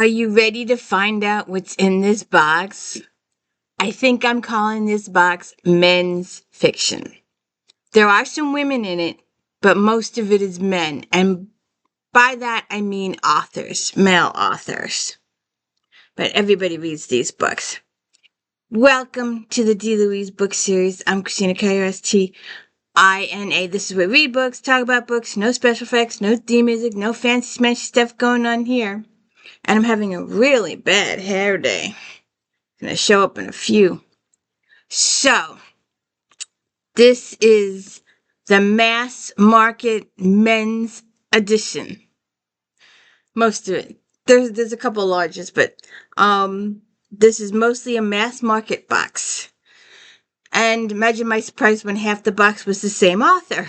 Are you ready to find out what's in this box? I think I'm calling this box men's fiction. There are some women in it, but most of it is men. And by that, I mean authors, male authors. But everybody reads these books. Welcome to the D. Louise book series. I'm Christina, K-R-S-T-I-N-A. This is where we read books, talk about books, no special effects, no theme music, no fancy smashy stuff going on here. And I'm having a really bad hair day. It's going to show up in a few. So, this is the mass market men's edition. Most of it. There's a couple larges, but this is mostly a mass market box. And imagine my surprise when half the box was the same author.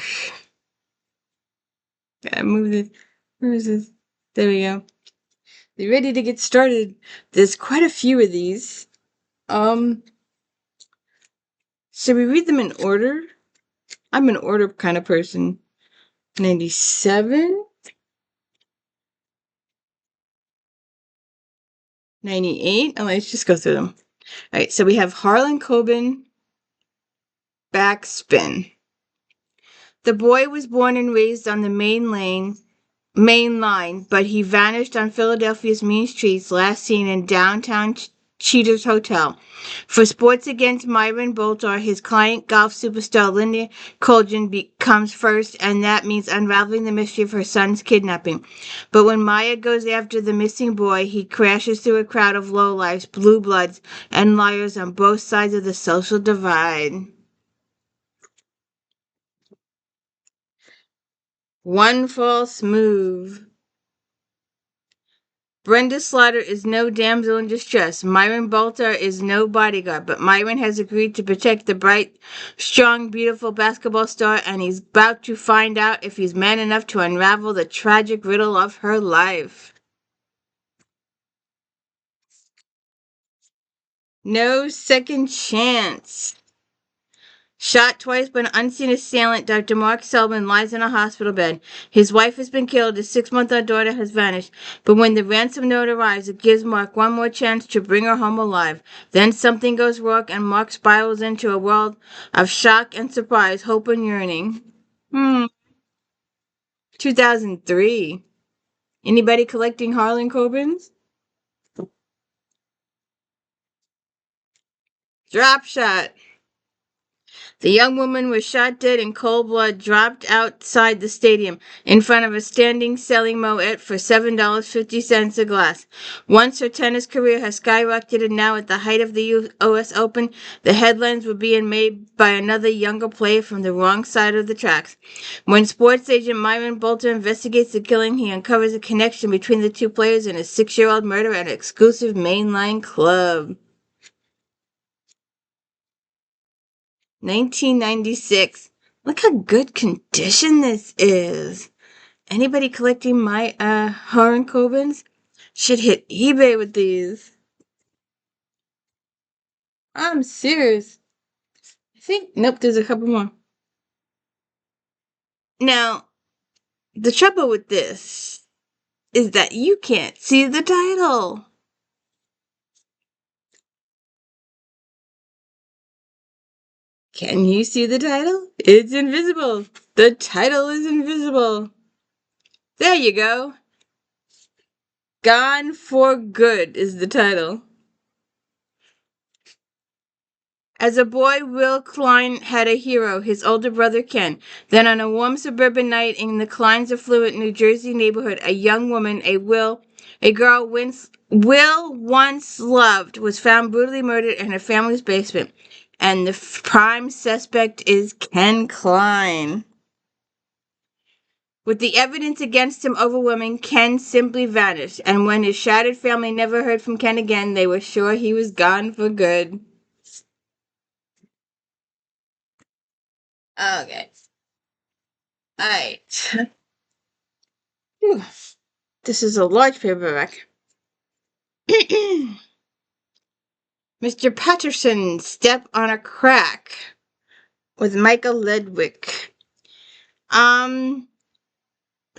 I moved it. Where is this? There we go. You ready to get started? There's quite a few of these. Should we read them in order? I'm an order kind of person. 97, 98. Oh, let's just go through them. All right, so we have Harlan Coben, Backspin. The boy was born and raised on the main line, but he vanished on Philadelphia's mean streets, last seen in downtown Cheaters Hotel. For Sports Against Myron Boltar, his client, golf superstar Linda Colgan, comes first, and that means unraveling the mystery of her son's kidnapping. But when Maya goes after the missing boy, he crashes through a crowd of lowlifes, blue bloods, and liars on both sides of the social divide. One false move. Brenda Slaughter is no damsel in distress. Myron Boltar is no bodyguard, but Myron has agreed to protect the bright, strong, beautiful basketball star, and he's about to find out if he's man enough to unravel the tragic riddle of her life. No second chance. Shot twice by an unseen assailant, Dr. Mark Selman lies in a hospital bed. His wife has been killed, his 6-month-old daughter has vanished. But when the ransom note arrives, it gives Mark one more chance to bring her home alive. Then something goes wrong, and Mark spirals into a world of shock and surprise, hope and yearning. 2003. Anybody collecting Harlan Cobens? Dropshot. The young woman was shot dead in cold blood, dropped outside the stadium in front of a standing selling Moet for $7.50 a glass. Once her tennis career has skyrocketed, now at the height of the U.S. Open, the headlines were being made by another younger player from the wrong side of the tracks. When sports agent Myron Bolter investigates the killing, he uncovers a connection between the two players and a 6-year-old murder at an exclusive mainline club. 1996. Look how good condition this is. Anybody collecting my Harlan Cobens should hit eBay with these. I'm serious. I think, nope, there's a couple more. Now, the trouble with this is that you can't see the title. Can you see the title? It's invisible. The title is invisible. There you go. Gone for Good is the title. As a boy, Will Klein had a hero, his older brother Ken. Then on a warm suburban night in the Klein's affluent New Jersey neighborhood, a young woman, a girl Will once loved, was found brutally murdered in her family's basement. And the prime suspect is Ken Klein. With the evidence against him overwhelming, Ken simply vanished. And when his shattered family never heard from Ken again, they were sure he was gone for good. Okay. Alright. This is a large paperback. Mr. Patterson, Step on a Crack with Michael Ledwick.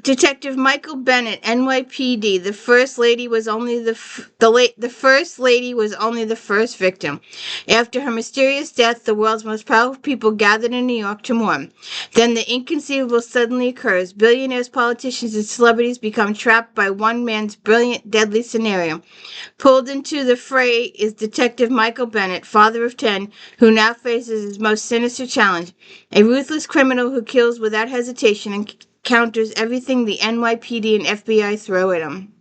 Detective Michael Bennett, NYPD. The first lady was only the first lady was only the first victim. After her mysterious death, the world's most powerful people gathered in New York to mourn. Then the inconceivable suddenly occurs. Billionaires, politicians, and celebrities become trapped by one man's brilliant, deadly scenario. Pulled into the fray is Detective Michael Bennett, father of 10, who now faces his most sinister challenge. A ruthless criminal who kills without hesitation and counters everything the NYPD and FBI throw at him.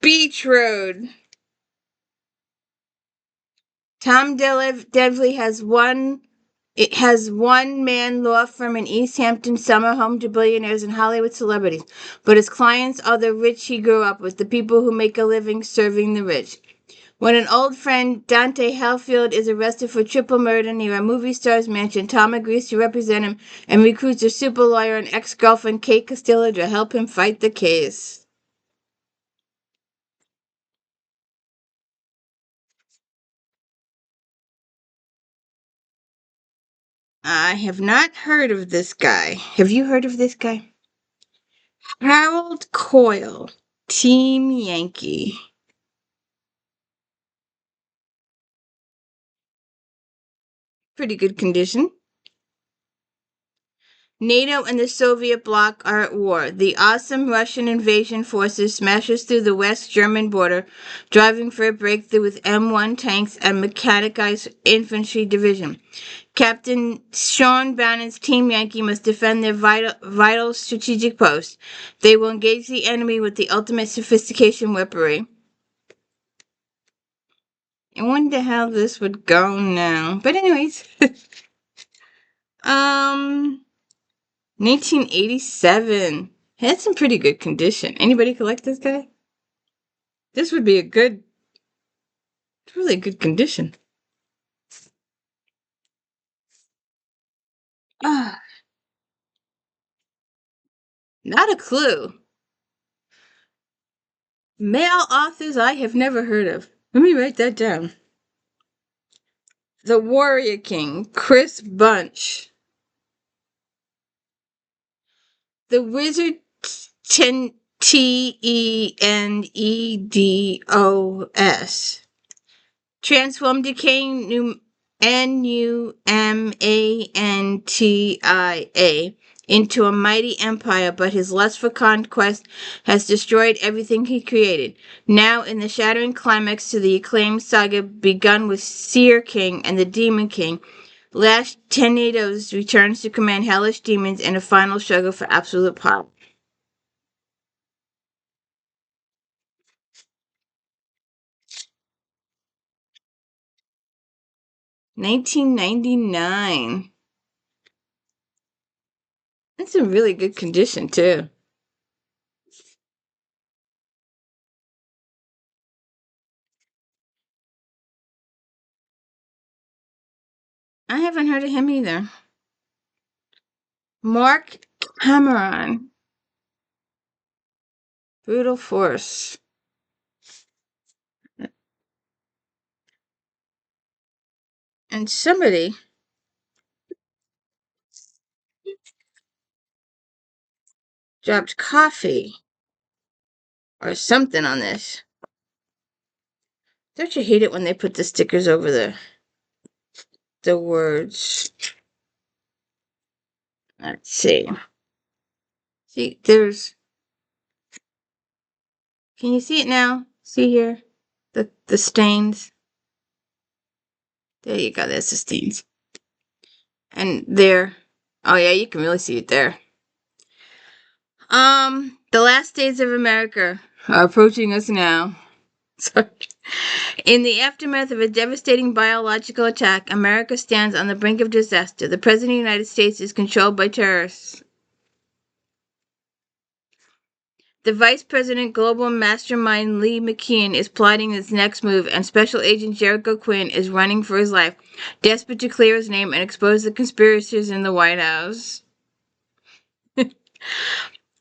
Beach Road. Tom Devley has one-man law firm in East Hampton, summer home to billionaires and Hollywood celebrities. But his clients are the rich he grew up with, the people who make a living serving the rich. When an old friend, Dante Halfield, is arrested for triple murder near a movie star's mansion, Tom agrees to represent him and recruits a super lawyer and ex-girlfriend, Kate Castillo, to help him fight the case. I have not heard of this guy. Have you heard of this guy? Harold Coyle, Team Yankee. Pretty good condition. NATO and the Soviet bloc are at war. The awesome Russian invasion forces smashes through the West German border, driving for a breakthrough with M1 tanks and mechanized infantry division. Captain Sean Bannon's Team Yankee must defend their vital strategic post. They will engage the enemy with the ultimate sophistication weaponry. I wonder how this would go now. But anyways. 1987. Had some pretty good condition. Anybody collect this guy? This would be a good, really good condition. Ah, not a clue. Male authors I have never heard of. Let me write that down. The Warrior King, Chris Bunch. The Wizard, Tenedos. Transform decaying Numantia into a mighty empire, but his lust for conquest has destroyed everything he created. Now, in the shattering climax to the acclaimed saga begun with Seer King and the Demon King, Lash Tenedos returns to command hellish demons in a final struggle for absolute power. $19.99. That's in really good condition, too. I haven't heard of him either. Mark Cameron. Brutal Force. And somebody dropped coffee or something on this. Don't you hate it when they put the stickers over the words? Let's see. See, there's. Can you see it now? See here? The stains. There you go, there's the stains. And there. Oh yeah, you can really see it there. The last days of America are approaching us now. Sorry. In the aftermath of a devastating biological attack, America stands on the brink of disaster. The President of the United States is controlled by terrorists. The Vice President Global Mastermind Lee McKeon is plotting his next move, and Special Agent Jericho Quinn is running for his life, desperate to clear his name and expose the conspirators in the White House.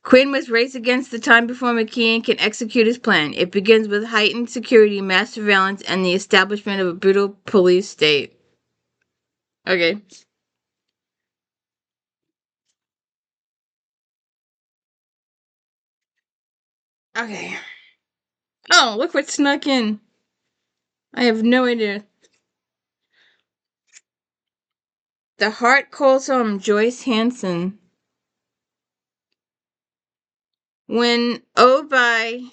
Quinn must race against the time before McKeon can execute his plan. It begins with heightened security, mass surveillance, and the establishment of a brutal police state. Okay. Okay. Oh, look what snuck in. I have no idea. The Heart Calls Home, Joyce Hansen. When Obi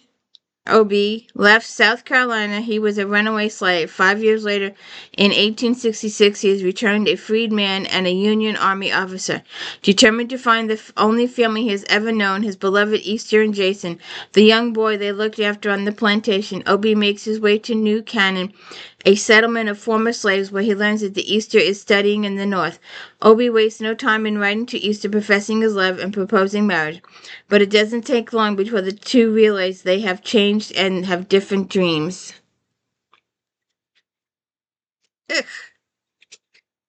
left South Carolina, he was a runaway slave. 5 years later, in 1866, he is returned a freed man and a Union Army officer. Determined to find the only family he has ever known, his beloved Easter and Jason, the young boy they looked after on the plantation, Obi makes his way to New Canaan, a settlement of former slaves, where he learns that the Easter is studying in the north. Obi wastes no time in writing to Easter, professing his love and proposing marriage. But it doesn't take long before the two realize they have changed and have different dreams. Ugh.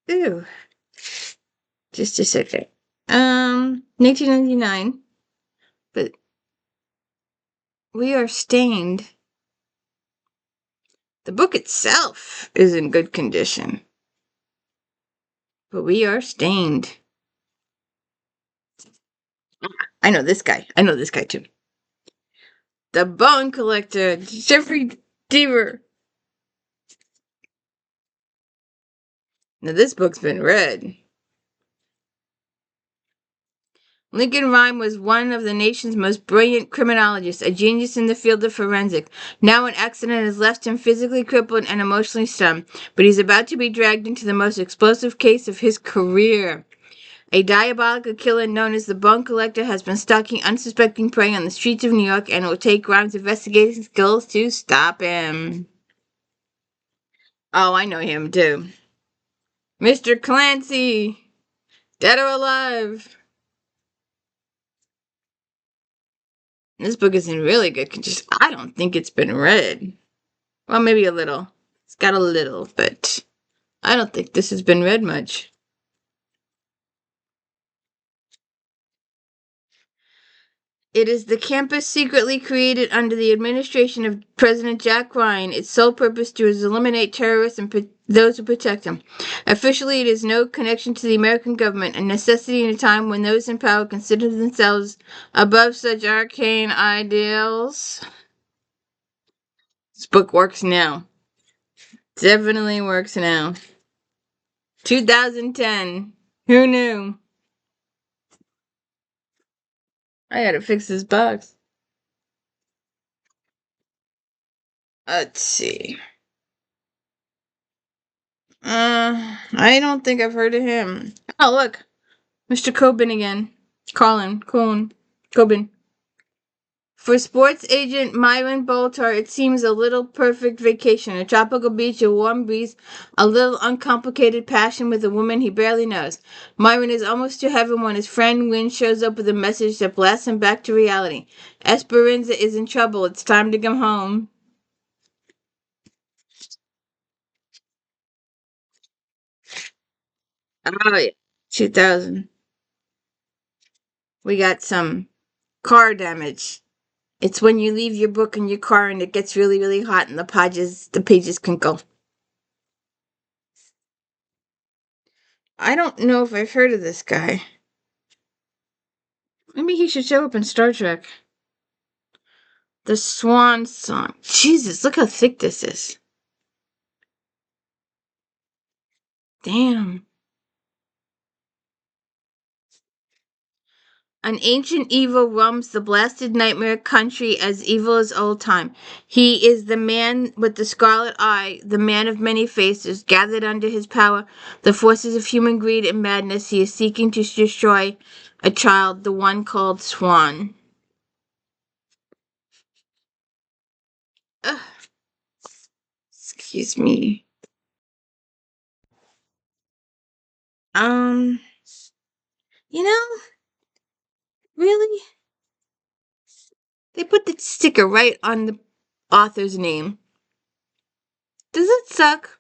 Ew. Just a second. 1999. But we are stained. The book itself is in good condition. But we are stained. I know this guy. I know this guy too. The Bone Collector, Jeffrey DEAVER. Now this book's been read. Lincoln Rhyme was one of the nation's most brilliant criminologists, a genius in the field of forensics. Now an accident has left him physically crippled and emotionally stunned, but he's about to be dragged into the most explosive case of his career. A diabolical killer known as the Bone Collector has been stalking unsuspecting prey on the streets of New York, and it will take Rhyme's investigating skills to stop him. Oh, I know him too. Mr. Clancy! Dead or alive! This book is in really good condition. I don't think it's been read. Well, maybe a little. It's got a little, but I don't think this has been read much. It is the campus secretly created under the administration of President Jack Ryan. Its sole purpose is to eliminate terrorists and those who protect them. Officially, it has no connection to the American government, a necessity in a time when those in power consider themselves above such arcane ideals. This book works now. Definitely works now. 2010. Who knew? I gotta fix this box. Let's see. I don't think I've heard of him. Oh, look. Mr. Coben again. Coben. For sports agent Myron Boltar, it seems a little perfect vacation. A tropical beach, a warm breeze, a little uncomplicated passion with a woman he barely knows. Myron is almost to heaven when his friend Wynn shows up with a message that blasts him back to reality. Esperanza is in trouble. It's time to come home. Oh, yeah. 2000. We got some car damage. It's when you leave your book in your car and it gets really, really hot and the pages crinkle. I don't know if I've heard of this guy. Maybe he should show up in Star Trek. The Swan Song. Jesus, look how thick this is. Damn. An ancient evil roams the blasted nightmare country as evil as old time. He is the man with the scarlet eye, the man of many faces, gathered under his power the forces of human greed and madness. He is seeking to destroy a child, the one called Swan. Ugh. Excuse me. Um, you know, really? They put the sticker right on the author's name. Does it suck?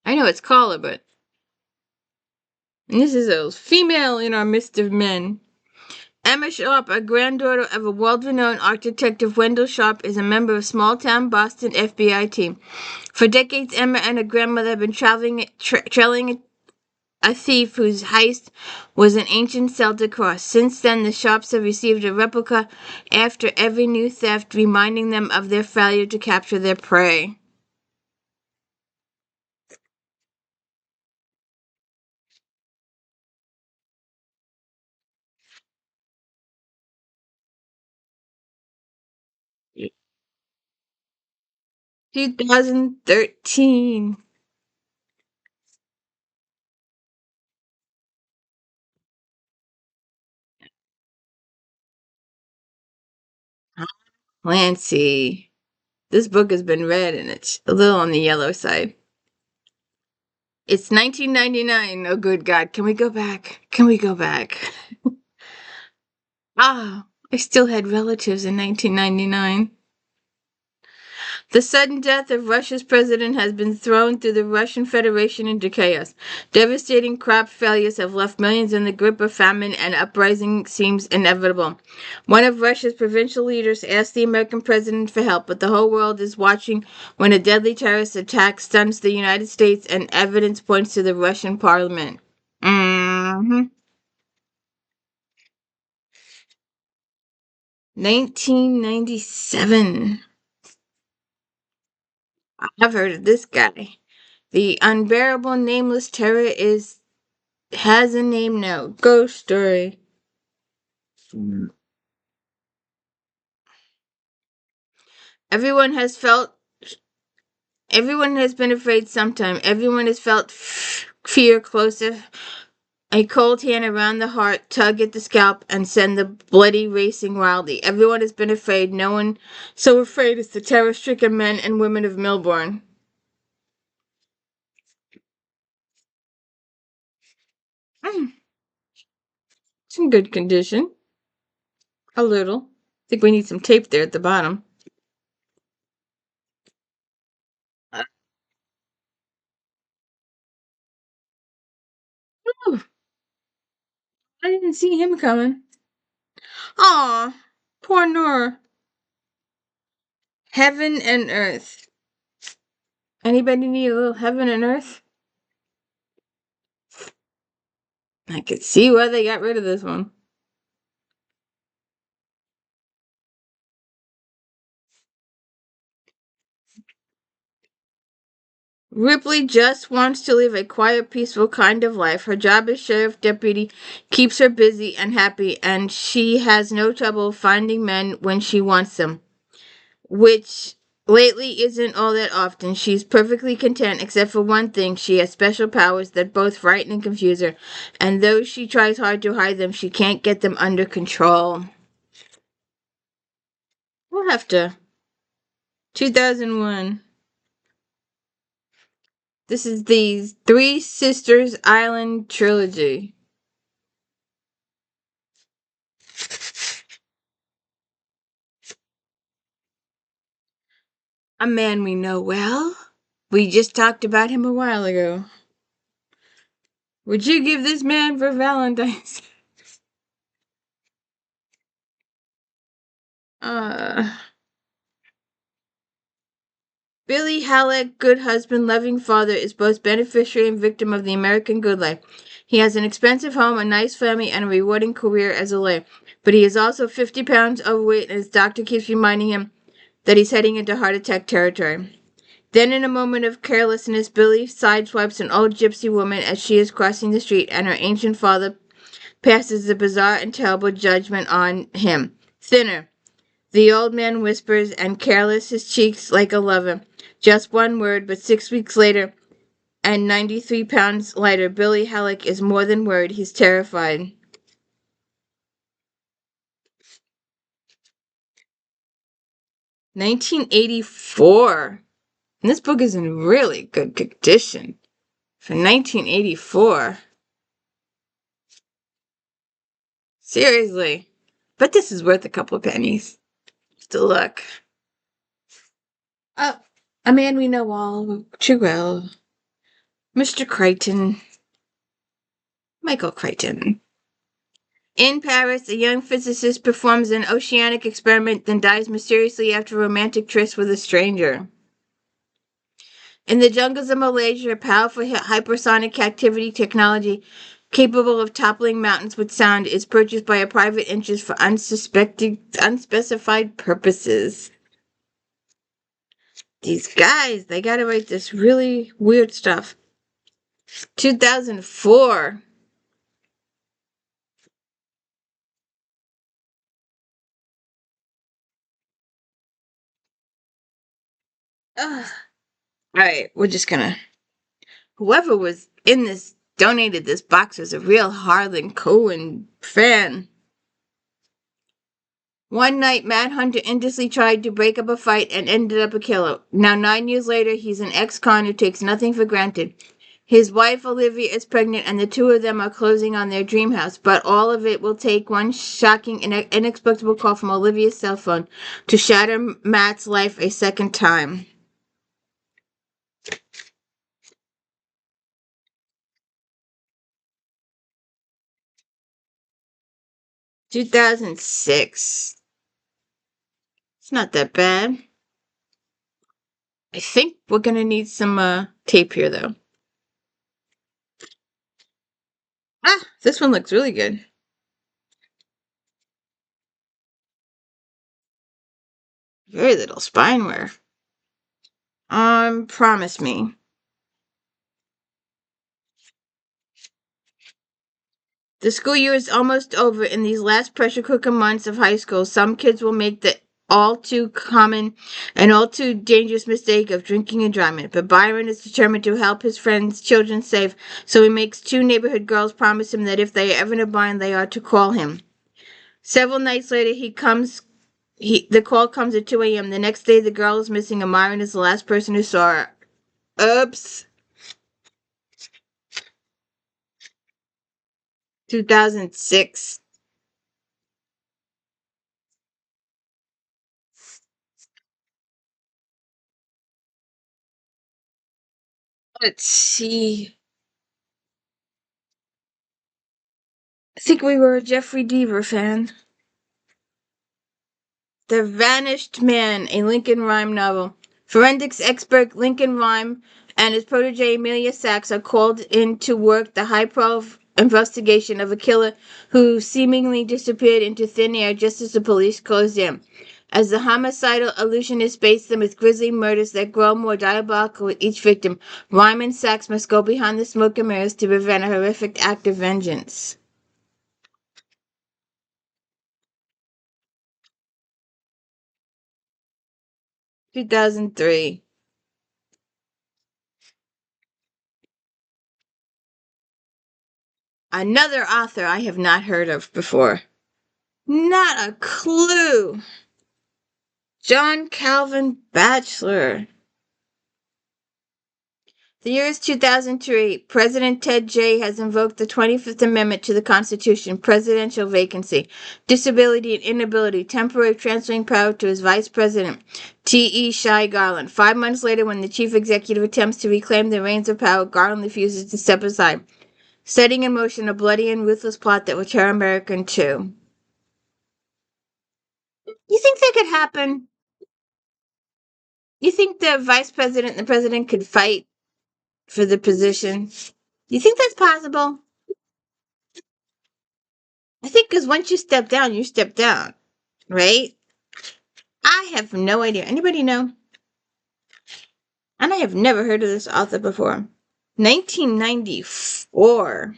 I know it's COLLA, but... And this is a female in our midst of men. Emma Sharp, a granddaughter of a world-renowned art detective Wendell Sharp, is a member of small-town Boston FBI team. For decades, Emma and her grandmother have been trailing a thief whose heist was an ancient Celtic cross. Since then, the Sharps have received a replica after every new theft, reminding them of their failure to capture their prey. Yeah. 2013. CLANCY. This book has been read and it's a little on the yellow side. It's 1999. Oh, good God. Can we go back? Can we go back? Ah, I still had relatives in 1999. The sudden death of Russia's president has been thrown through the Russian Federation into chaos. Devastating crop failures have left millions in the grip of famine, and uprising seems inevitable. One of Russia's provincial leaders asked the American president for help, but the whole world is watching when a deadly terrorist attack stuns the United States, and evidence points to the Russian parliament. Mm-hmm. 1997. I've heard of this guy. The unbearable nameless terror has a name now. Ghost story. Everyone has felt. Everyone has been afraid sometime. Everyone has felt fear closer. A cold hand around the heart, tug at the scalp, and send the bloody racing wildly. Everyone has been afraid. No one so afraid as the terror-stricken men and women of Melbourne. Mm, it's in good condition. A little. I think we need some tape there at the bottom. Oh, I didn't see him coming. Aw, poor Nora. Heaven and Earth. Anybody need a little heaven and earth? I could see why they got rid of this one. Ripley just wants to live a quiet, peaceful kind of life. Her job as sheriff deputy keeps her busy and happy, and she has no trouble finding men when she wants them, which lately isn't all that often. She's perfectly content, except for one thing. She has special powers that both frighten and confuse her, and though she tries hard to hide them, she can't get them under control. We'll have to. 2001. This is the Three Sisters Island trilogy. A man we know well. We just talked about him a while ago. Would you give this man for Valentine's? uh Billy Halleck, good husband, loving father, is both beneficiary and victim of the American good life. He has an expensive home, a nice family, and a rewarding career as a lawyer. But he is also 50 pounds overweight, and his doctor keeps reminding him that he's heading into heart attack territory. Then, in a moment of carelessness, Billy sideswipes an old gypsy woman as she is crossing the street, and her ancient father passes the bizarre and terrible judgment on him. Thinner, the old man whispers, and careless, his cheeks like a lover. Just one word, but 6 weeks later, and 93 pounds lighter, Billy Halleck is more than worried. He's terrified. 1984. And this book is in really good condition for 1984. Seriously. But this is worth a couple of pennies. Just a look. Oh, a man we know all too well. Mr. Crichton. Michael Crichton. In Paris, a young physicist performs an oceanic experiment, then dies mysteriously after a romantic tryst with a stranger. In the jungles of Malaysia, powerful hypersonic captivity technology capable of toppling mountains with sound is purchased by a private interest for unspecified purposes. These guys, they gotta write this really weird stuff. 2004. Ugh. Alright, we're just gonna... Whoever was in this, donated this box was a real Harlan Cohen fan. One night, Matt Hunter endlessly tried to break up a fight and ended up a killer. Now, 9 years later, he's an ex-con who takes nothing for granted. His wife, Olivia, is pregnant, and the two of them are closing on their dream house. But all of it will take one shocking and inexplicable call from Olivia's cell phone to shatter Matt's life a second time. (2006). It's not that bad. I think we're gonna need some tape here, though. Ah, this one looks really good. Very little spine wear. Promise me. The school year is almost over. In these last pressure cooker months of high school, some kids will make the all too common and all too dangerous mistake of drinking and driving. But Byron is determined to help his friends' children safe, so he makes two neighborhood girls promise him that if they are ever in a bind, they are to call him. Several nights later, the call comes at 2 a.m. The next day, the girl is missing, and Myron is the last person who saw her. Oops. 2006. Let's see. I think we were a Jeffrey DEAVER fan. The Vanished Man, a Lincoln Rhyme novel. Forensics expert Lincoln Rhyme and his protege Amelia Sachs are called in to work the high-profile investigation of a killer who seemingly disappeared into thin air just as the police closed in. As the homicidal illusionist baits them with grisly murders that grow more diabolical with each victim, Rhyme and Sachs must go behind the smoke and mirrors to prevent a horrific act of vengeance. 2003. Another author I have not heard of before. Not a clue. John Calvin Batchelor. The year is 2003. President Ted J. has invoked the 25th Amendment to the Constitution, presidential vacancy, disability and inability, temporary transferring power to his vice president, T.E. Shy Garland. 5 months later, when the chief executive attempts to reclaim the reins of power, Garland refuses to step aside, setting in motion a bloody and ruthless plot that will tear America in two. You think that could happen? You think the vice president and the president could fight for the position? You think that's possible? I think because once you step down, you step down, right? I have no idea. Anybody know? And I have never heard of this author before. 1994.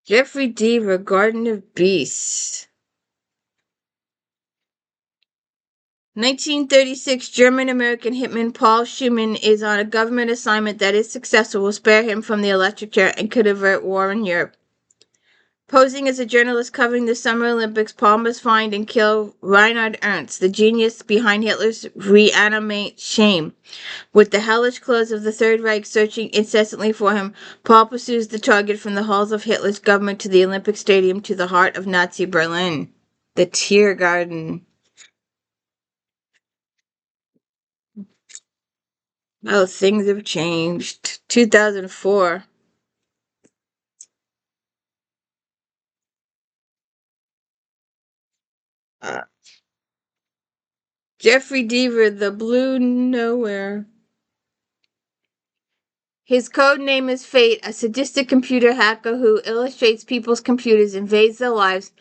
Jeffrey DEAVER, Garden of Beasts. 1936, German-American hitman Paul Schumann is on a government assignment that, if successful, will spare him from the electric chair and could avert war in Europe. Posing as a journalist covering the Summer Olympics, Paul must find and kill Reinhard Ernst, the genius behind Hitler's reanimate shame. With the hellish close of the Third Reich searching incessantly for him, Paul pursues the target from the halls of Hitler's government to the Olympic Stadium to the heart of Nazi Berlin. The Tiergarten. Oh, things have changed. 2004. Uh, Jeffrey DEAVER, The Blue Nowhere. His code name is Fate, a sadistic computer hacker who illustrates people's computers, invades their lives,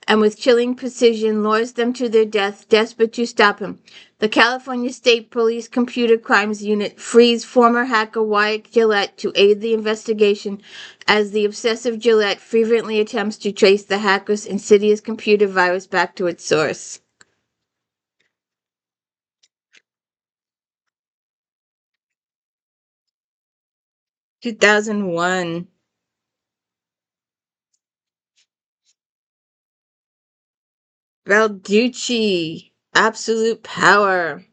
and with chilling precision lures them to their death, desperate to stop him. The California State Police Computer Crimes Unit frees former hacker Wyatt Gillette to aid the investigation as the obsessive Gillette fervently attempts to trace the hacker's insidious computer virus back to its source. 2001. Balducci, Absolute Power.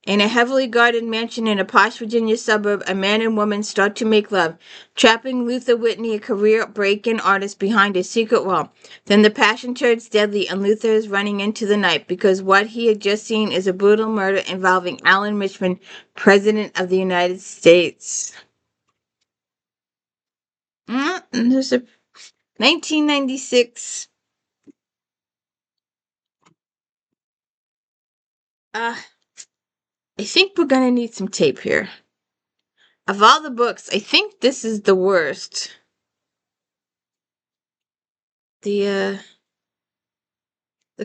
In a heavily guarded mansion in a posh Virginia suburb, a man and woman start to make love, trapping Luther Whitney, a career break-in artist, behind a secret wall. Then the passion turns deadly, and Luther is running into the night because what he had just seen is a brutal murder involving Alan Richmond, President of the United States. There's a 1996. I think we're gonna need some tape here. Of all the books, I think this is the worst. The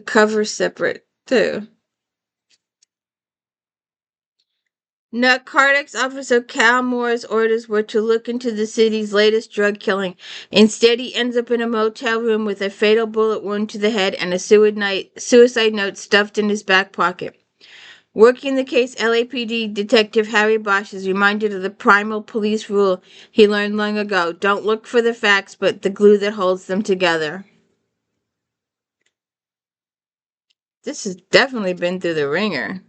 cover's separate too. Narcotics Officer Cal Moore's orders were to look into the city's latest drug killing. Instead, he ends up in a motel room with a fatal bullet wound to the head and a suicide note stuffed in his back pocket. Working the case, LAPD Detective Harry Bosch is reminded of the primal police rule he learned long ago. Don't look for the facts, but the glue that holds them together. This has definitely been through the ringer.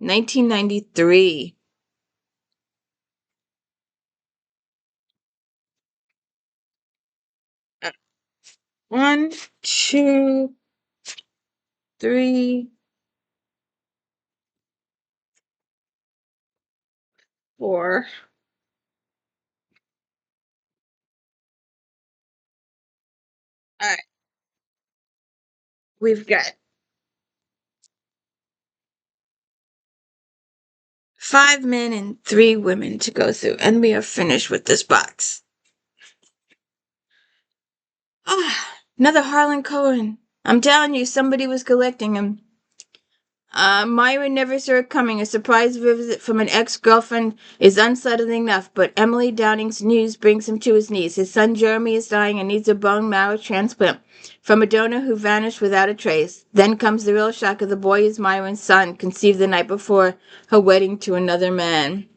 1993. One, two, three, four. All right, we've got 5 men and 3 women to go through, and we are finished with this box. Ah, another Harlan Cohen. I'm telling you, somebody was collecting him. Myra never saw it coming. A surprise visit from an ex-girlfriend is unsettling enough, but Emily Downing's news brings him to his knees. His son Jeremy is dying and needs a bone marrow transplant from a donor who vanished without a trace. Then comes the real shock of the boy is Myra's son, conceived the night before her wedding to another man.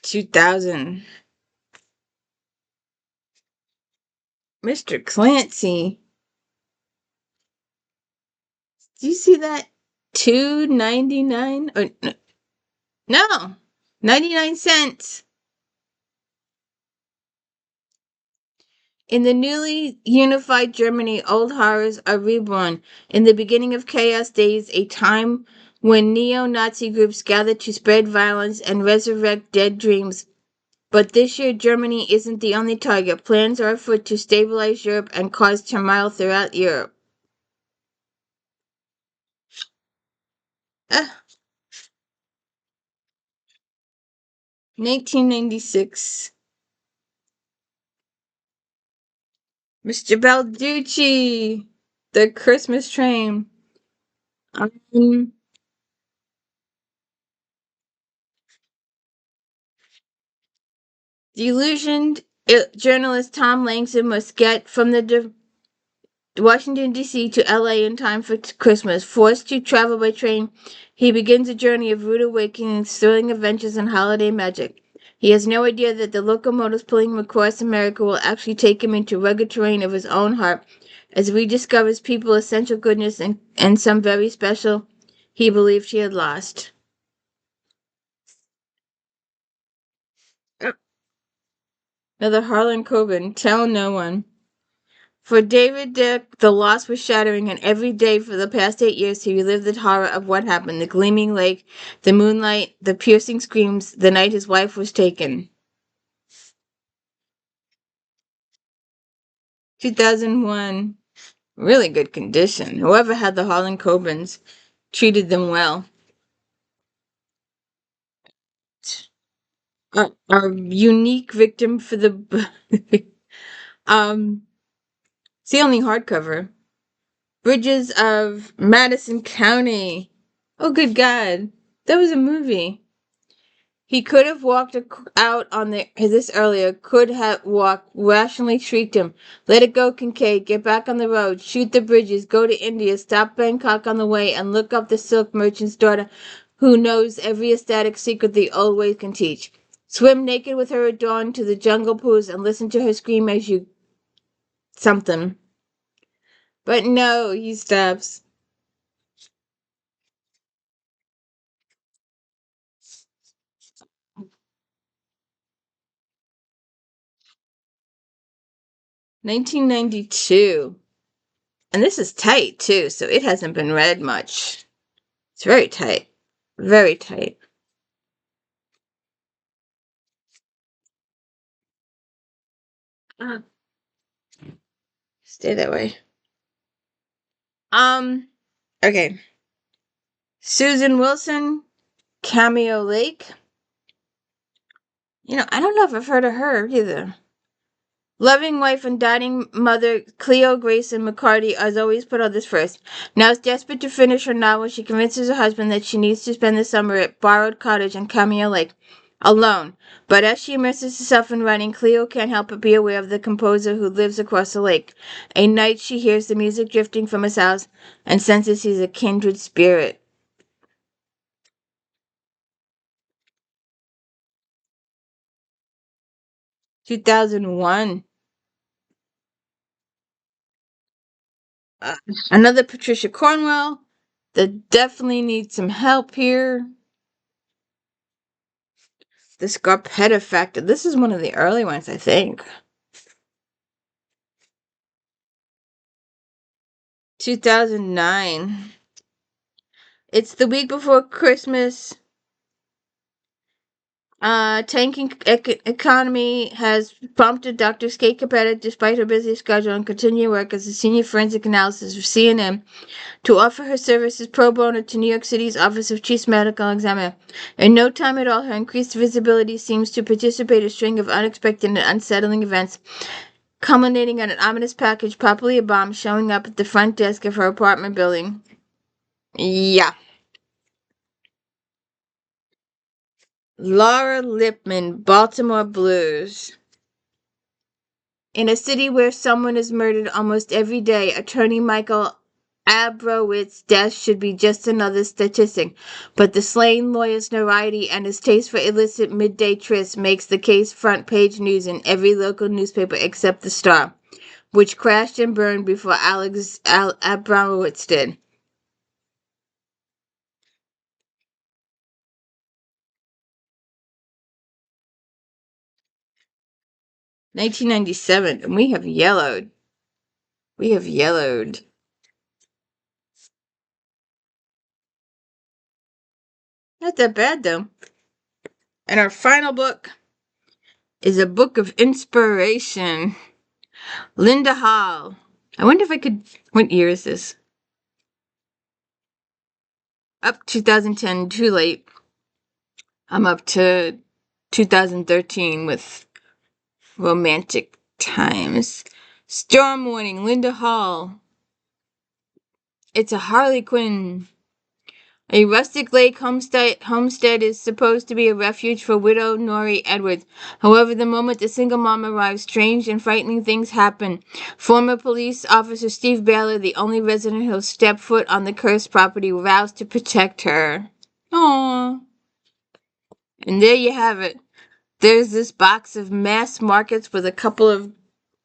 2000. Mr. Clancy. Do you see that? $2.99? Or no, 99 cents. In the newly unified Germany, old horrors are reborn. In the beginning of chaos days, a time when neo-Nazi groups gather to spread violence and resurrect dead dreams. But this year, Germany isn't the only target. Plans are afoot to stabilize Europe and cause turmoil throughout Europe. 1996. Mr. Balducci, The Christmas Train. Delusioned journalist Tom Langston must get from the Washington, D.C. to L.A. in time for Christmas. Forced to travel by train, he begins a journey of rude awakenings, thrilling adventures, and holiday magic. He has no idea that the locomotives pulling him across America will actually take him into rugged terrain of his own heart, as he rediscovers people, essential goodness, and some very special he believed he had lost. Another Harlan Coben, Tell No One. For David Dick, the loss was shattering, and every day for the past 8 years he relived the horror of what happened. The gleaming lake, the moonlight, the piercing screams, the night his wife was taken. 2001. Really good condition. Whoever had the HARLAN Cobens treated them well. Our unique victim for the it's the only hardcover. Bridges of Madison County. Oh, good God. That was a movie. He could have walked out on this earlier, could have walked, rationally shrieked him. Let it go, Kincaid. Get back on the road. Shoot the bridges. Go to India. Stop Bangkok on the way and look up the silk merchant's daughter who knows every ecstatic secret the old ways can teach. Swim naked with her at dawn to the jungle pools and listen to her scream as you... something. But no, he stops. $1992. And this is tight, too, so it hasn't been read much. It's very tight. Very tight. Stay that way. Okay. Susan Wilson, Cameo Lake. I don't know if I've heard of her either. Loving wife and dying mother Cleo Grayson McCarty has always put others first. Now desperate to finish her novel, she convinces her husband that she needs to spend the summer at Borrowed Cottage on Cameo Lake, alone. But as she immerses herself in writing, Cleo can't help but be aware of the composer who lives across the lake. A night she hears the music drifting from his house and senses he's a kindred spirit. (2001). Another Patricia Cornwell that definitely needs some help here. The Scarpetta Factor. This is one of the early ones, I think. 2009. It's the week before Christmas. Tanking economy has prompted Dr. Skate Capetta, despite her busy schedule and continued work as a senior forensic analysis of CNN, to offer her services pro bono to New York City's Office of Chief Medical Examiner. In no time at all, her increased visibility seems to participate in a string of unexpected and unsettling events, culminating in an ominous package, probably a bomb, showing up at the front desk of her apartment building. Yeah. Laura Lippman, Baltimore Blues. In a city where someone is murdered almost every day, attorney Michael Abrowitz's death should be just another statistic. But the slain lawyer's notoriety and his taste for illicit midday trysts makes the case front page news in every local newspaper except the Star, which crashed and burned before Abrowitz did. (1997), and we have yellowed. We have yellowed. Not that bad, though. And our final book is a book of inspiration. Linda Hall. I wonder if I could... What year is this? Up 2010, too late. I'm up to 2013 with Romantic Times. Storm Warning, Linda Hall. It's a Harley Quinn. A rustic lake homestead is supposed to be a refuge for widow Norrie Edwards. However, the moment the single mom arrives, strange and frightening things happen. Former police officer Steve Baylor, the only resident who'll step foot on the cursed property, vows to protect her. Aww. And there you have it. There's this box of mass markets with a couple of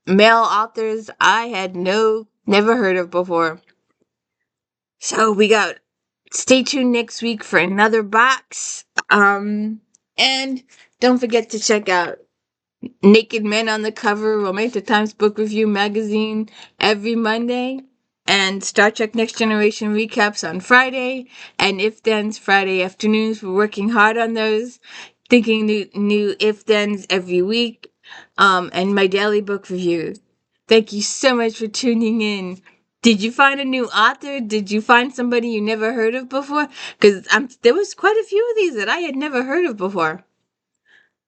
male authors I had never heard of before. So we got... Stay tuned next week for another box. And don't forget to check out Naked Men on the Cover, Romantic Times Book Review Magazine every Monday, and Star Trek Next Generation recaps on Friday, and If Thens Friday afternoons. We're working hard on those, thinking new If Thens every week, and my daily book review. Thank you so much for tuning in. Did you find a new author? Did you find somebody you never heard of before? Because there was quite a few of these that I had never heard of before.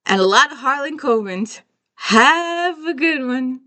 And a lot of Harlan Cobens. Have a good one.